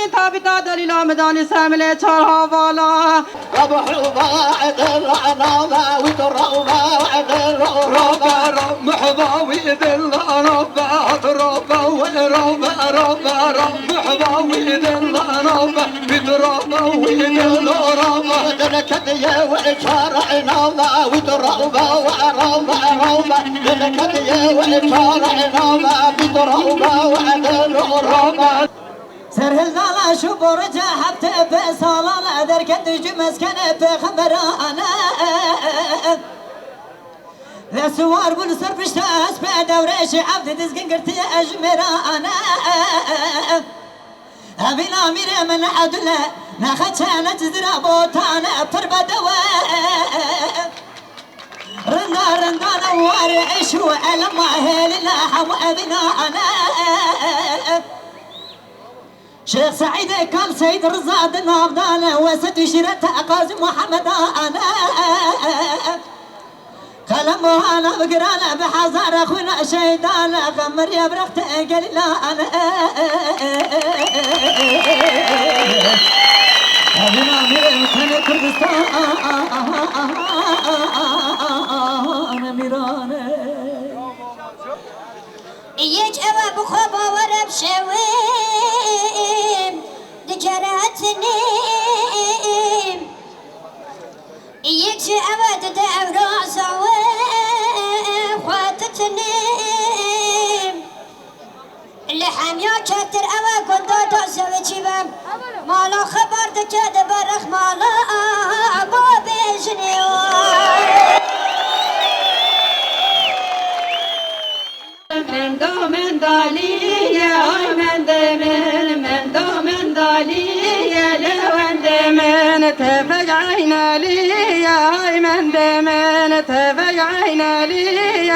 این تابیتا دلیل آمدانی سرمله چارها والا ربحوبا عدل عنابا وتروبا وعدل روبا محضا ويدل عنابا روبا وروبا روبا محضا ويدل عنابا بدروبا ويدل روبا دلكدية وإشار عنابا وتروبا وروبا روبا دلكدية وإشار عنابا بدروبا وعدل روبا سرهل دالا شو برجع حبت بصالا دركت جمسكن بخبرانا لسوار بالسر بشتاس بدورش عبد دزقن قرتي اجمرانا ابي الامير من عدله ناخذنا تزرع بوتانا بربدوا رندانا وارعش وعلم اهل اللحم وابنانا شيخ سعيد كان سيد رزاد النافذانة وسد شرت قاسم محمد أنا كلمه أنا بقرانا بحزار أخونا شيدانا غمر يا برخت قال لا أنا أبنا ميران كان كردستان أنا ميران يجوا بخبا ورب شويم دجراتني يجوا تدعوا صويم خواتتني اللحم يا كتر أوا كنت تسوي شباب مالا خبر دكاد برخ مالا أبو بيجني من دومن دالية من دمن من دومن دالية لون دمن تفق عين لي من دمن تفق عين لي